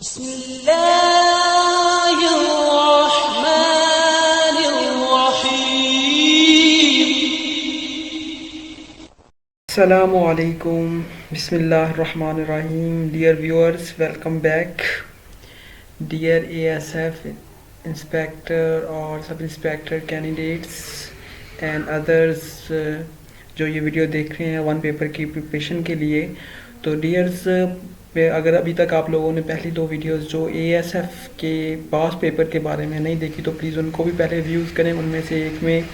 Assalamualaikum. Bismillahirrahmanirrahim. Dear viewers, welcome back. Dear ASF inspector और sub inspector candidates and others जो ये video देख रहे हैं वन पेपर की प्रिपरेशन के लिए, तो डियर्स अगर अभी तक आप लोगों ने पहली दो वीडियोस जो ASF के पास पेपर के बारे में नहीं देखी तो प्लीज़ उनको भी पहले व्यूज़ करें। उनमें से एक में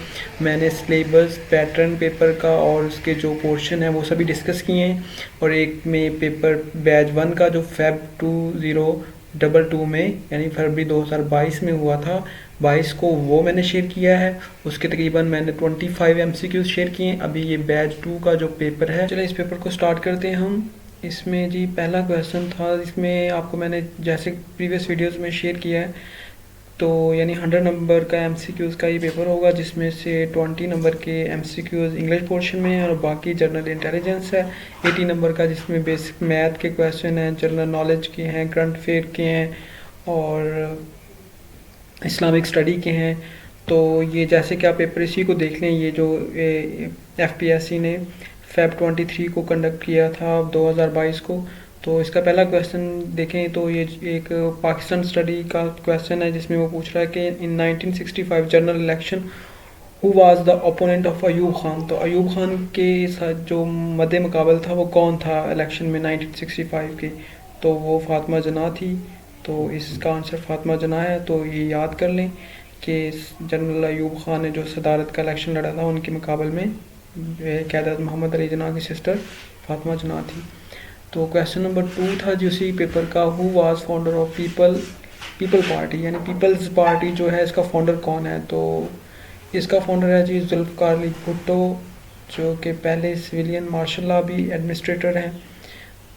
मैंने सिलेबस पैटर्न पेपर का और उसके जो पोर्शन है वो सभी डिस्कस किए हैं, और एक में पेपर बैच 1 का जो Feb 2022 में यानी फरवरी 2022 में हुआ था 22 को, वो मैंने शेयर किया है। उसके तकरीबन मैंने 25 MCQs शेयर किए हैं। अभी ये बैच 2 का जो पेपर है, चलिए इस पेपर को स्टार्ट करते हैं हम। इसमें जी पहला क्वेश्चन था, इसमें आपको मैंने जैसे प्रीवियस वीडियोस में शेयर किया है, तो यानी 100 नंबर का MCQs का ये पेपर होगा, जिसमें से 20 नंबर के MCQs इंग्लिश पोर्शन में है और बाकी जनरल इंटेलिजेंस है 80 नंबर का, जिसमें बेसिक मैथ के क्वेश्चन हैं, जनरल नॉलेज के हैं, करंट अफेयर के हैं और इस्लामिक स्टडी के हैं। तो ये जैसे कि आप पेपर इसी को देख लें, ये जो FPSC ने Feb 23 को कंडक्ट किया था 2022 को, तो इसका पहला क्वेश्चन देखें तो ये एक पाकिस्तान स्टडी का क्वेश्चन है, जिसमें वो पूछ रहा है कि इन 1965 general election who was the opponent of Ayub Khan. तो अयूब खान के साथ जो मद्दे मुकाबल था वो कौन था इलेक्शन में 1965 के, तो वो फातिमा जना थी। तो इसका आंसर फातिमा जना है। तो ये याद कर लें कि जनरल अयूब खान ने जो सदारत का इलेक्शन लड़ा था उनके मुकाबले में क़यादत मोहम्मद अली जना की सिस्टर फातिमा जना थी। तो क्वेश्चन नंबर 2 था जी उसी पेपर का, who was founder of people party, यानी पीपल्स पार्टी जो है इसका फाउंडर कौन है। तो इसका फाउंडर है जी जुल्फ़िकार अली भुट्टो, जो कि पहले सिविलियन मार्शल लॉ भी एडमिनिस्ट्रेटर हैं,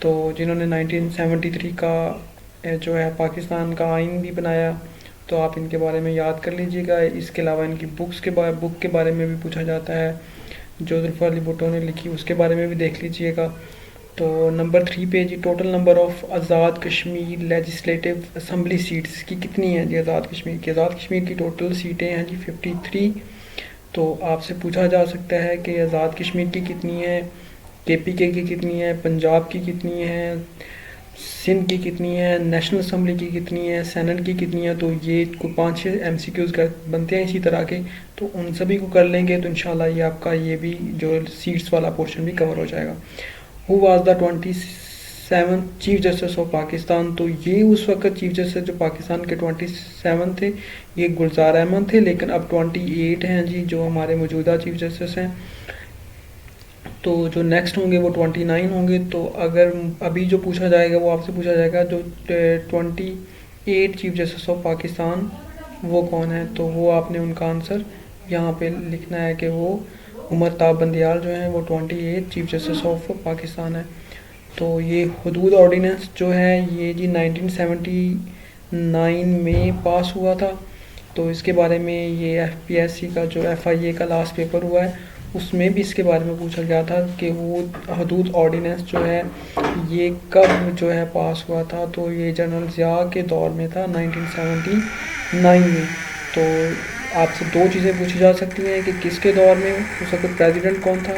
तो जिन्होंने 1973 का जो है पाकिस्तान का आइन भी बनाया। तो आप इनके बारे में याद कर लीजिएगा। इसके अलावा इनकी बुक के बारे में भी पूछा जाता है, जो जुल्फ़िकार अली भुट्टो ने लिखी, उसके बारे में भी देख लीजिएगा। तो नंबर 3 पे जी total number of Azad Kashmir legislative assembly seats की कितनी है जी आज़ाद कश्मीर की टोटल सीटें हैं जी 53। तो आपसे पूछा जा सकता है कि आज़ाद कश्मीर की कितनी है, KPK की कितनी है, पंजाब की कितनी है, सिंध की कितनी है, नेशनल असम्बली की कितनी है, सेनेट की कितनी है। तो ये कोई 5-6 MCQs बनते हैं इसी तरह के, तो उन सभी को कर लेंगे तो इंशाल्लाह ये आपका ये भी जो सीट्स वाला पोर्शन भी कवर हो जाएगा। Who was the 27th chief justice of Pakistan. तो ये उस वक्त चीफ जस्टिस जो पाकिस्तान के 27 थे ये गुलजार अहमद थे, लेकिन अब 28 हैं जी जो हमारे मौजूदा चीफ जस्टिस हैं। तो जो नेक्स्ट होंगे वो 29 होंगे। तो अगर अभी जो पूछा जाएगा वो आपसे पूछा जाएगा जो 28 चीफ जस्टिस ऑफ पाकिस्तान वो कौन है, तो वो आपने उनका आंसर यहाँ पे लिखना है कि वो उमर ताब बंदियाल जो हैं वो 28 चीफ जस्टिस ऑफ पाकिस्तान है। तो ये हदूद ऑर्डिनेंस जो है ये जी 1979 में पास हुआ था। तो इसके बारे में ये FPSC का जो FIA का लास्ट पेपर हुआ है उसमें भी इसके बारे में पूछा गया था कि वो हदूद ऑर्डिनेंस जो है ये कब जो है पास हुआ था। तो ये जनरल ज़िया के दौर में था 1979 में। तो आपसे दो चीज़ें पूछी जा सकती हैं कि किसके दौर में उस वक्त प्रेसिडेंट कौन था,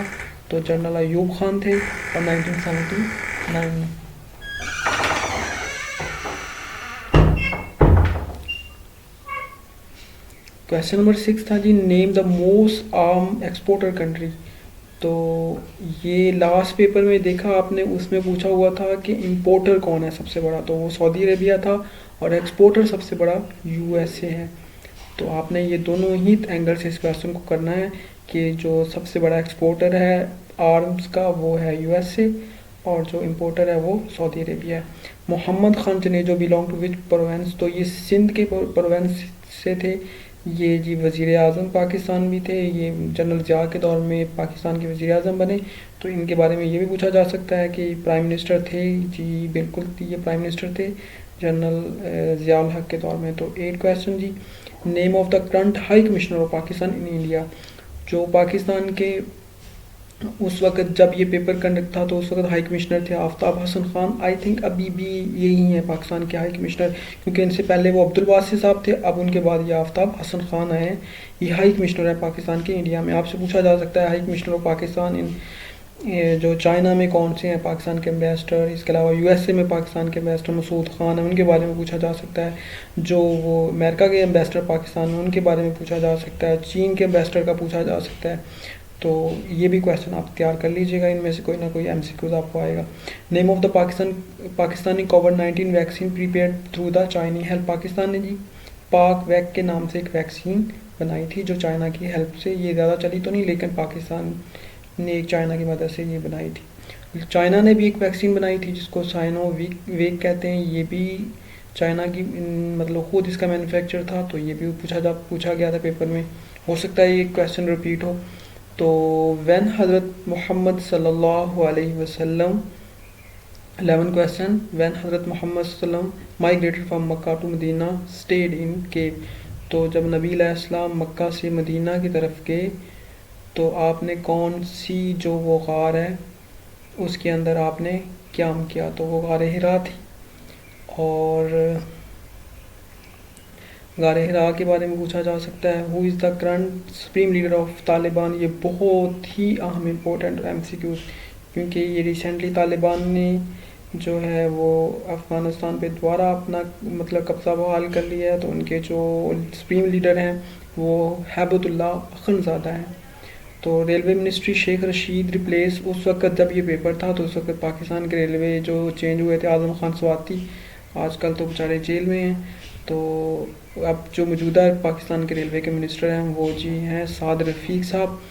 तो जनरल अयूब खान थे और 1979 में। क्वेश्चन नंबर 6 था जी name the most arm exporter country. तो ये लास्ट पेपर में देखा आपने, उसमें पूछा हुआ था कि इंपोर्टर कौन है सबसे बड़ा, तो वो सऊदी अरेबिया था और एक्सपोर्टर सबसे बड़ा USA है। तो आपने ये दोनों ही एंगल से इस क्वेश्चन को करना है कि जो सबसे बड़ा एक्सपोर्टर है आर्म्स का वो है USA और जो इंपोर्टर है वो सऊदी अरेबिया है। Mohammad Khan Junejo belong to which province. तो ये सिंध के प्रोवेंस से थे। ये जी वज़ीर आज़म पाकिस्तान भी थे, ये जनरल ज़िया के दौर में पाकिस्तान के वज़ीर आज़म बने। तो इनके बारे में ये भी पूछा जा सकता है कि प्राइम मिनिस्टर थे जी, बिल्कुल ये प्राइम मिनिस्टर थे जनरल ज़ियाउल हक के दौर में। तो 8 क्वेश्चन जी name of the current high commissioner of Pakistan in India. जो पाकिस्तान के उस वक्त जब ये पेपर कंडक्ट था तो उस वक्त हाई कमिश्नर थे आफ्ताब हसन खान। आई थिंक अभी भी यही हैं पाकिस्तान के हाई कमिश्नर, क्योंकि इनसे पहले वो अब्दुल वासी साहब थे, अब उनके बाद ये आफ्ताब हसन खान आए हैं। ये हाई कमिश्नर है पाकिस्तान के इंडिया में। आपसे पूछा जा सकता है हाई कमिश्नर ऑफ पाकिस्तान इन ये जो चाइना में कौन से हैं पाकिस्तान के एम्बेसडर, इसके अलावा यूएसए में पाकिस्तान के एम्बेसडर मसूद खान है, उनके बारे में पूछा जा सकता है। जो वो अमेरिका के एम्बेसडर पाकिस्तान में, उनके बारे में पूछा जा सकता है। चीन के एम्बेसडर का पूछा जा सकता है। तो ये भी क्वेश्चन आप तैयार कर लीजिएगा, इनमें से कोई ना कोई एमसीक्यूज आपको आएगा। नेम ऑफ द पाकिस्तानी कोविड-19 vaccine prepared through the Chinese help. Pakistan ने जी पाक वैक के नाम से एक वैक्सीन बनाई थी जो चाइना की हेल्प से, ये ज़्यादा चली तो नहीं लेकिन पाकिस्तान ने एक चाइना की मदद से ये बनाई थी। चाइना ने भी एक वैक्सीन बनाई थी जिसको साइनोवेक कहते हैं, ये भी चाइना की मतलब खुद इसका मैन्युफैक्चर था। तो ये भी पूछा गया था पेपर में, हो सकता है ये क्वेश्चन रिपीट हो। तो व्हेन हज़रत मोहम्मद सल्लल्लाहु अलैहि वसल्लम 11 question, when Hazrat Mohammad Sallam migrated from Mecca to Medina stayed in cave. तो जब नबी अलैहिस्सलाम मक्का से मदीना की तरफ गए तो आपने कौन सी जो वो गार है उसके अंदर आपने क़याम किया, तो वो गार हिरा थी। और गार हिरा के बारे में पूछा जा सकता है who is the current supreme leader of Taliban. ये बहुत ही अहम इम्पोर्टेंट एमसीक्यूज, क्योंकि ये रिसेंटली तालिबान ने जो है वो अफ़गानिस्तान पे दोबारा अपना मतलब कब्ज़ा बहाल कर लिया है। तो उनके जो सुप्रीम लीडर हैं वो हैबतुल्लाह अखंडज़ादा हैं। तो railway ministry Sheikh Rashid replace, उस वक्त जब ये पेपर था तो उस वक्त पाकिस्तान के रेलवे जो चेंज हुए थे आज़म खान स्वाति, आजकल तो बेचारे जेल में हैं। तो अब जो मौजूदा पाकिस्तान के रेलवे के मिनिस्टर हैं वो जी हैं साद रफ़ीक साहब।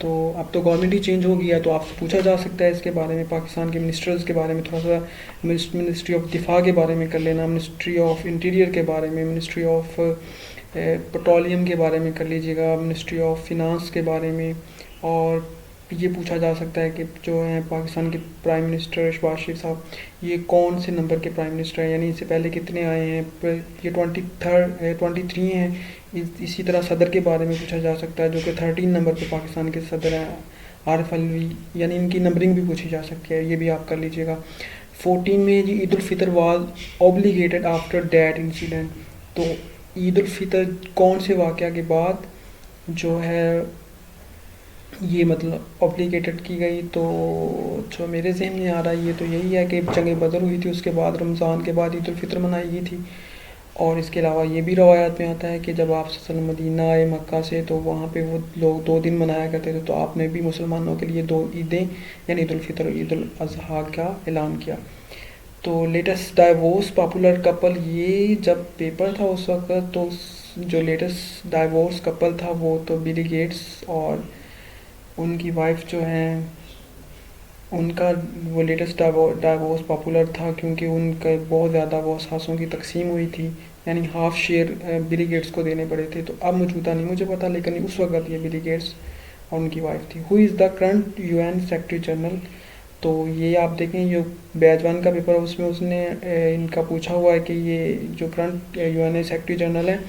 तो अब तो गवर्नमेंट ही चेंज हो गया, तो आपसे पूछा जा सकता है इसके बारे में, पाकिस्तान के मिनिस्टर्स के बारे में थोड़ा सा। मिनिस्ट्री ऑफ दिफा के बारे में कर लेना, मिनिस्ट्री ऑफ इंटीरियर के बारे में, मिनिस्ट्री ऑफ पेट्रोलियम के बारे में कर लीजिएगा, मिनिस्ट्री ऑफ फिनांस के बारे में। और ये पूछा जा सकता है कि जो है पाकिस्तान के प्राइम मिनिस्टर शहबाज शरीफ साहब, ये कौन से नंबर के प्राइम मिनिस्टर हैं, यानी इससे पहले कितने आए हैं। ये 23 हैं। इसी तरह सदर के बारे में पूछा जा सकता है जो कि 13 नंबर पे पाकिस्तान के सदर हैं, आरिफ अलवी, यानी इनकी नंबरिंग भी पूछी जा सकती है, ये भी आप कर लीजिएगा। 14 में जी Eid ul Fitr was obligated after that incident. तो ईद उल फितर कौन से वाक़या के बाद जो है ये मतलब ऑब्लिगेटेड की गई। तो जो मेरे जहन में आ रहा है ये तो यही है कि जंग बदर हुई थी, उसके बाद रमज़ान के बाद ईद उल फितर मनाई गई थी। और इसके अलावा ये भी रवायात में आता है कि जब आप मदीना आए मक्का से तो वहाँ पे वो लोग 2 दिन मनाया करते थे। तो आपने भी मुसलमानों के लिए 2 ईदें यानी ईद उल फितर और ईद उल अज़हा का ऐलान किया। तो लेटेस्ट डाइवोर्स पॉपुलर कपल, ये जब पेपर था उस वक्त तो जो लेटेस्ट डाइवोर्स कपल था वो तो बिल गेट्स और उनकी वाइफ जो हैं उनका वो लेटेस्ट डाइवोर्स पॉपुलर था, क्योंकि उनका बहुत ज़्यादा वो सासों की तकसीम हुई थी, यानी हाफ शेयर बिल गेट्स को देने पड़े थे। तो अब मौजूदा नहीं मुझे पता, लेकिन उस वक्त ये बिल गेट्स और उनकी वाइफ थी। Who is the current UN secretary general. तो ये आप देखें जो बैच 1 का पेपर है उसमें उसने इनका पूछा हुआ है कि ये जो करंट यूएन सेक्रेटरी जनरल है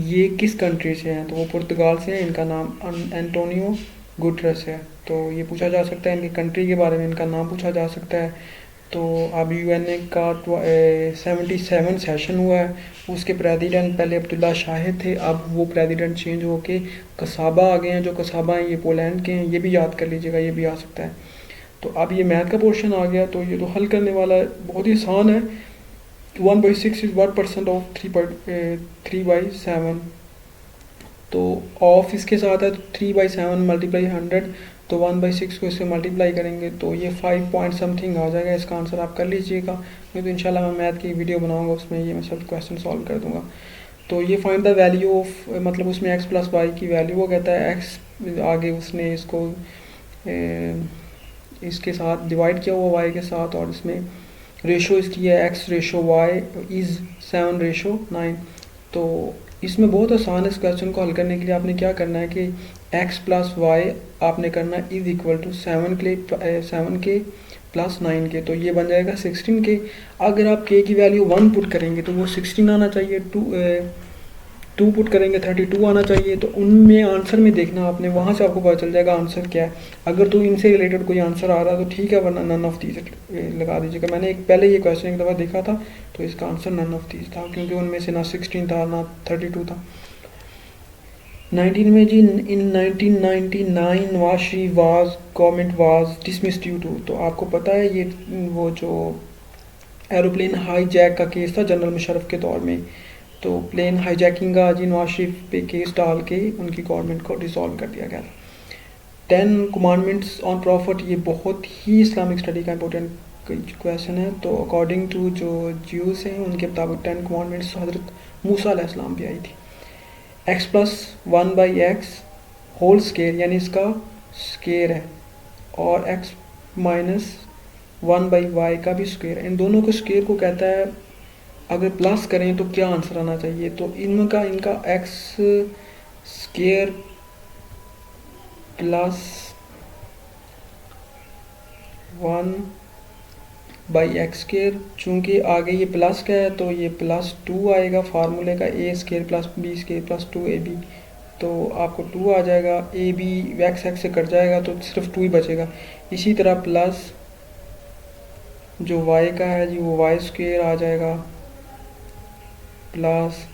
ये किस कंट्री से हैं। तो वो पुर्तगाल से हैं, इनका नाम एंटोनियो गुटरस है। तो ये पूछा जा सकता है, इनकी कंट्री के बारे में इनका नाम पूछा जा सकता है। तो अब यूएनए का 77 सेशन हुआ है, उसके प्रेसिडेंट पहले अब्दुल्ला शाहिद थे, अब वो प्रेसिडेंट चेंज होके कसाबा आ गए हैं। जो कसाबा हैं ये पोलैंड के हैं, ये भी याद कर लीजिएगा, ये भी आ सकता है। तो अब ये मैथ का पोर्शन आ गया, तो ये तो हल करने वाला बहुत ही आसान है। 1/6 इज़ 1% ऑफ 3/7। तो ऑफ इसके साथ है तो 3/7 मल्टीप्लाई 100, तो 1/6 को इससे मल्टीप्लाई करेंगे तो ये 5 पॉइंट समथिंग आ जाएगा। इसका आंसर आप कर लीजिएगा, नहीं तो इंशाल्लाह मैं मैथ की वीडियो बनाऊंगा उसमें ये मैं सब क्वेश्चन सॉल्व कर दूंगा। तो ये फाइंड द वैल्यू ऑफ, मतलब उसमें x + y की वैल्यू वो कहता है x आगे उसने इसको इसके साथ डिवाइड किया हुआ y के साथ, और इसमें रेशो इसकी है x/y इज़ 7/9। तो इसमें बहुत आसान है, इस क्वेश्चन को हल करने के लिए आपने क्या करना है कि x + y आपने करना है is equal to 7k + 9k। तो ये बन जाएगा 16k। अगर आप k की वैल्यू 1 पुट करेंगे तो वो 16 आना चाहिए। 2 पुट करेंगे 32 आना चाहिए। तो उनमें आंसर में देखना आपने, वहाँ से आपको पता चल जाएगा आंसर क्या है। अगर तो इनसे रिलेटेड कोई आंसर आ रहा है तो ठीक है, वरना नन ऑफ दीज लगा दीजिएगा। मैंने एक पहले ये क्वेश्चन एक दफ़ा देखा था, तो इसका आंसर नन ऑफ दीज था, क्योंकि उनमें से ना 16 था ना 32 था। 19 में जी, in 1999 Nawaz Sharif was government was dismissed due to, तो आपको पता है ये वो जो एरोप्लेन हाईजैक का केस था जनरल मुशर्रफ के दौर में, तो प्लेन हाईजैकिंग का जी नवाज शरीफ पे केस डाल के उनकी गवर्नमेंट को डिसॉल्व कर दिया गया था। 10 कमांडमेंट्स ऑन प्रॉफिट, ये बहुत ही इस्लामिक स्टडी का इंपॉर्टेंट क्वेश्चन है। तो अकॉर्डिंग टू जो ज्यूज़ हैं उनके मुताबिक 10 कमांडमेंट्स हज़रत मूसा अलैहिस्सलाम पे आई थी। x plus 1/x whole square, यानी इसका स्केयर है, और x माइनस 1/y का भी स्क्वायर, इन दोनों को स्क्वायर को कहता है। अगर प्लस करें तो क्या आंसर आना चाहिए, तो इनका x square plus 1/x square, चूँकि आगे ये प्लस का है तो ये +2 आएगा फार्मूले का, a square plus b square plus 2ab, तो आपको 2 आ जाएगा। ab x से कट जाएगा तो सिर्फ 2 ही बचेगा। इसी तरह प्लस जो y का है जी वो y स्क्वायर आ जाएगा, प्लस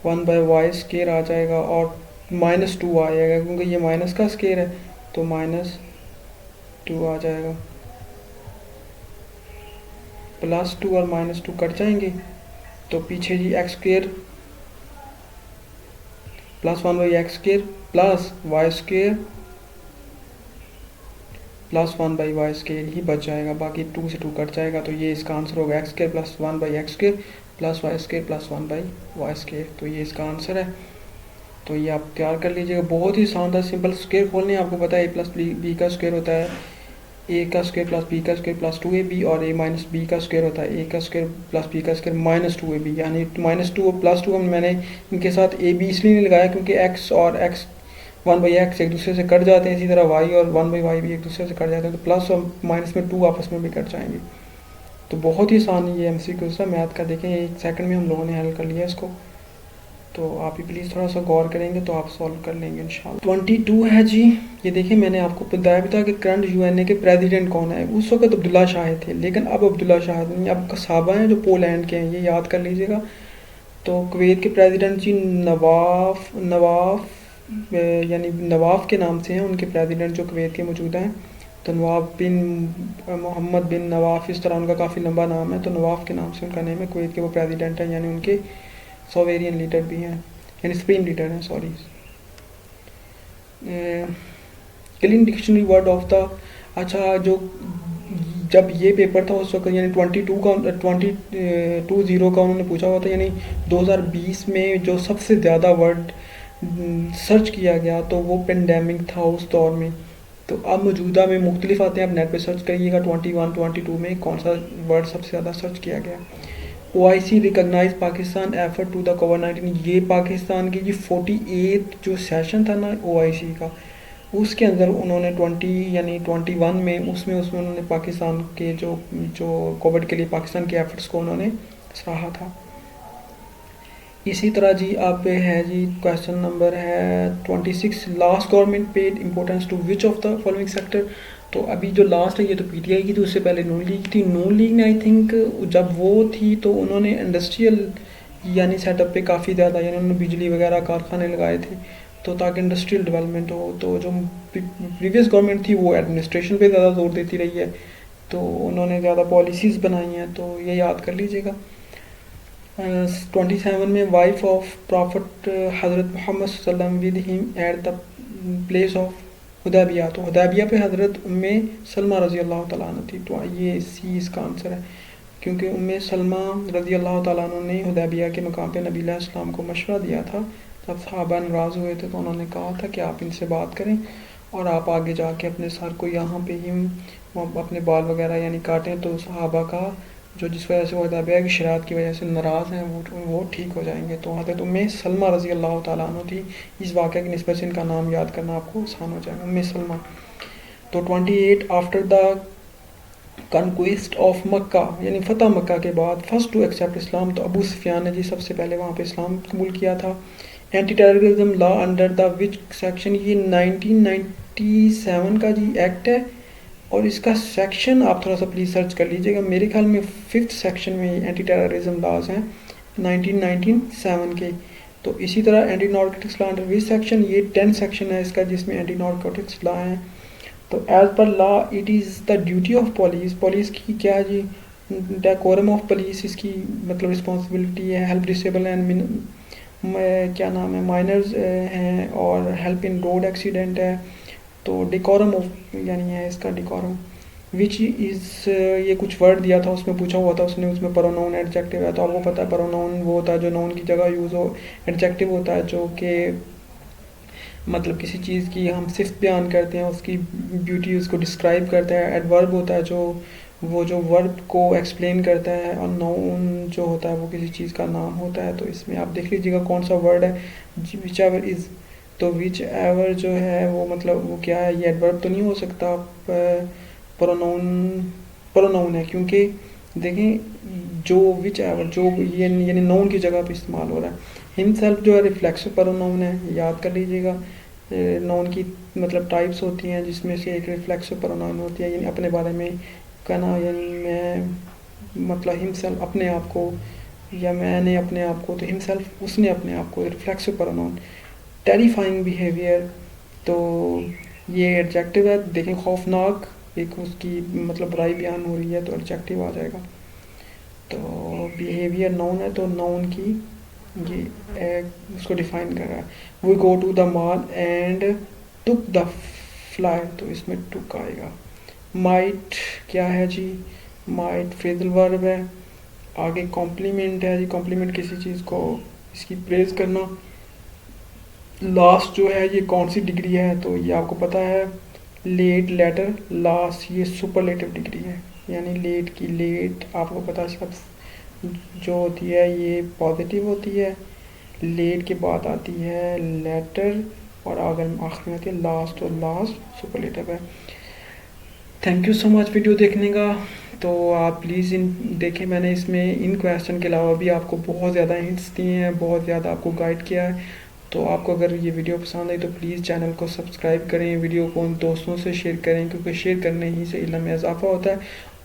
1/y स्क्वायर आ जाएगा, और -2 आ जाएगा, क्योंकि ये माइनस का स्क्वायर है तो -2 आ जाएगा। +2 और -2 कट जाएंगे, तो पीछे जी x square plus 1/x square plus y square plus 1/y square ही बच जाएगा, बाकी 2 से 2 कट जाएगा। तो ये इसका आंसर होगा x square plus 1/x square plus y square plus 1/y square, तो ये इसका आंसर है। तो ये आप तैयार कर लीजिएगा, बहुत ही आसान था, सिंपल। स्क्वायर खोलने आपको पता है a प्लस b का स्क्वायर होता है a का स्क्वायर प्लस b का स्क्वायर प्लस 2ab, और a माइनस b का स्क्वायर होता है a का स्क्वायर प्लस b का स्क्वायर माइनस 2ab, यानी -2 और +2 मैंने इनके साथ ab इसलिए नहीं लगाया क्योंकि x और x 1/x एक दूसरे से कट जाते हैं, इसी तरह y और 1/y भी एक दूसरे से कट जाते हैं, तो प्लस और माइनस में 2 आपस में भी कट जाएंगे। तो बहुत ही आसान ये MCQ था मैथ का, देखें 1 सेकंड में हम लोगों ने हल कर लिया इसको। तो आप ही प्लीज़ थोड़ा सा गौर करेंगे तो आप सॉल्व कर लेंगे इंशाल्लाह। 22 है जी, ये देखिए मैंने आपको बताया भी था कि करंट UNA के प्रेसिडेंट कौन है। उस वक्त अब्दुल्ला शाहिद थे, लेकिन अब अब्दुल्ला शाहिद नहीं, अब साहबा हैं जो पोलैंड के हैं, ये याद कर लीजिएगा। तो कुवैत के प्रेसिडेंट जी नवाफ यानी नवाफ के नाम से हैं उनके प्रेसिडेंट जो कुवैत के मौजूद हैं। तो नवाफ बिन मोहम्मद बिन नवाफ, इस तरह उनका काफ़ी लंबा नाम है, तो नवाफ के नाम से उनका नेम है। कुवैत के वो प्रेसिडेंट हैं, यानी उनके सोवेरियन लीडर भी हैं, यानी सुप्रीम लीडर हैं, sorry. Clean dictionary word of the, अच्छा जो जब ये पेपर था उस वक्त यानी 2020 का उन्होंने पूछा हुआ था, यानी 2020 में जो सबसे ज़्यादा वर्ड सर्च किया गया तो वो पेंडेमिक था उस दौर में। तो अब मौजूदा में मुख्तलिफ आते हैं, आप नेट पे सर्च करिएगा 21-22 में कौन सा वर्ड सबसे ज़्यादा सर्च किया गया। OIC recognize Pakistan effort to the कोविड-19, ये पाकिस्तान की जी 48 जो सेशन था ना OIC का, उसके अंदर उन्होंने 21 में उसमें उन्होंने पाकिस्तान के जो कोविड के लिए पाकिस्तान के एफर्ट्स को उन्होंने सराहा था। इसी तरह जी आप है जी क्वेश्चन नंबर है 26, last government paid importance to which of the following sector. तो अभी जो लास्ट है ये तो PTI की थी, उससे पहले नून लीग थी। नून लीग ने आई थिंक जब वो थी तो उन्होंने इंडस्ट्रियल यानी सेटअप पे काफ़ी ज़्यादा, यानी उन्होंने बिजली वगैरह कारखाने लगाए थे, तो ताकि इंडस्ट्रियल डेवलपमेंट हो। तो जो प्रीवियस गवर्नमेंट थी वो एडमिनिस्ट्रेशन पे ज़्यादा जोर देती रही है, तो उन्होंने ज़्यादा पॉलिसीज़ बनाई हैं, तो ये याद कर लीजिएगा। 27 में wife of prophet Hazrat Mohammad Sallam with him at the place of Hudaibiya, तो हुदैबिया पे हज़रत उम्मे सलमा रज़ी अल्लाह तआला अन्हा थी, तो ये सी इसका आंसर है, क्योंकि उम्मे सलमा रज़ी अल्लाह तआला अन्हा ने हुदैबिया के मकाम पे नबी अलैहिस्सलाम को मशवरा दिया था। जब सहाबा नाराज़ हुए थे तो उन्होंने कहा था कि आप इनसे बात करें और आप आगे जाके अपने सर को यहाँ पे ही अपने बाल वगैरह यानी काटें, तो सहाबा का जो जिस वजह से वो हुदैबिया की शरात की वजह से नाराज़ हैं वो ठीक हो जाएंगे। तो हज़रत उम्मे सलमा रज़ी अल्लाह तआला अन्हा थी, इस वाक़या की निस्बत से इनका नाम याद करना आपको आसान हो जाएगा, उम्मे सलमा। तो 28 आफ्टर द कॉन्क्वेस्ट ऑफ मक्का यानी फ़तह मक्का के बाद फर्स्ट टू एक्सेप्ट इस्लाम, तो अबू सुफियान ने जी सबसे पहले वहाँ पे इस्लाम कबूल किया था। Anti terrorism law under the which section, ये 1997 का जी एक्ट है, और इसका सेक्शन आप थोड़ा सा प्लीज़ सर्च कर लीजिएगा, मेरे ख्याल में 5th सेक्शन में एंटी टेररिज्म लॉज हैं 1997 के। तो इसी तरह anti narcotics law under which section, ये 10 सेक्शन है इसका जिसमें एंटी नारकोटिक्स लॉ हैं। तो as per law it is the duty of police, police की क्या है जी, डेकोरम ऑफ पुलिस इसकी मतलब रिस्पॉन्सिबिलिटी है, हेल्प डिसेबल एंड क्या नाम है माइनर्स हैं, और हेल्प इन रोड एक्सीडेंट है। तो डिकोरम ऑफ यानी है इसका डिकोरम, विच इज़ ये कुछ वर्ड दिया था उसमें पूछा हुआ था उसने, उसमें प्रोनाउन एडजेक्टिव है, तो आपको पता है प्रोनाउन वो होता है जो नाउन की जगह यूज़ हो, एडजेक्टिव होता है जो कि मतलब किसी चीज़ की हम सिर्फ बयान करते हैं, उसकी ब्यूटी उसको डिस्क्राइब करता है। एडवर्ब होता है जो वो जो वर्ब को एक्सप्लेन करता है, और नाउन जो होता है वो किसी चीज़ का नाम होता है। तो इसमें आप देख लीजिएगा कौन सा वर्ड है, विच एवर इज़, तो विच एवर जो है वो मतलब वो क्या है, ये एडवर्ब तो नहीं हो सकता, प्रोनाउन प्रोनाउन है, क्योंकि देखें जो विच एवर जो ये यानी नाउन की जगह पे इस्तेमाल हो रहा है। हिमसेल्फ जो है रिफ्लेक्सिव प्रोनाउन है, याद कर लीजिएगा। नाउन की मतलब टाइप्स होती हैं जिसमें से एक रिफ्लेक्सिव प्रोनाउन होती है, यानी अपने बारे में कहना, यानी मैं मतलब हिमसेल्फ अपने आप को, या मैंने अपने आप को, तो हिमसेल्फ उसने अपने आप को, रिफ्लेक्सिव प्रोनाउन। टेरिफाइंग बिहेवियर, तो ये एडजेक्टिव है, देखें खौफनाक, एक उसकी मतलब बुराई बयान हो रही है तो एडजेक्टिव आ जाएगा। तो बिहेवियर नाउन है, तो नाउन की ये उसको डिफाइन कर रहा है। We go to the mall and took the fly, तो इसमें टुक आएगा। माइट क्या है जी, माइट फ्रेजल वर्ब है। आगे कॉम्प्लीमेंट है जी, कॉम्प्लीमेंट किसी चीज़ को इसकी प्रेज करना। लास्ट जो है ये कौन सी डिग्री है, तो ये आपको पता है, लेट लेटर लास्ट, ये सुपरलेटिव डिग्री है, यानी लेट की लेट आपको पता है सब जो होती है ये पॉजिटिव होती है, लेट के बाद आती है लेटर, और अगर आखिर में आती है लास्ट, और लास्ट सुपरलेटिव है। Thank you so much video देखने का। तो आप प्लीज़ इन देखें, मैंने इसमें इन क्वेश्चन के अलावा भी आपको बहुत ज़्यादा हिंट्स दिए हैं, बहुत ज़्यादा आपको गाइड किया है। तो आपको अगर ये वीडियो पसंद आई तो प्लीज़ चैनल को सब्सक्राइब करें, वीडियो को उन दोस्तों से शेयर करें, क्योंकि शेयर करने ही से इल्म में इजाफा होता है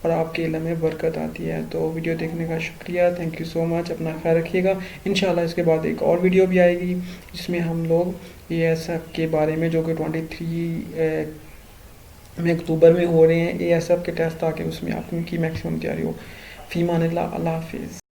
और आपके इल्म में बरकत आती है। तो वीडियो देखने का शुक्रिया, थैंक यू सो मच, अपना ख्याल रखिएगा। इंशाल्लाह इसके बाद एक और वीडियो भी आएगी जिसमें हम लोग ASF के बारे में, जो कि 23 में अक्टूबर में हो रहे हैं ASF के टेस्ट, ताकि उसमें आपकी मैक्सिमम तैयारी हो। फ़ीमान अल्लाह, अल्लाह हाफिज़।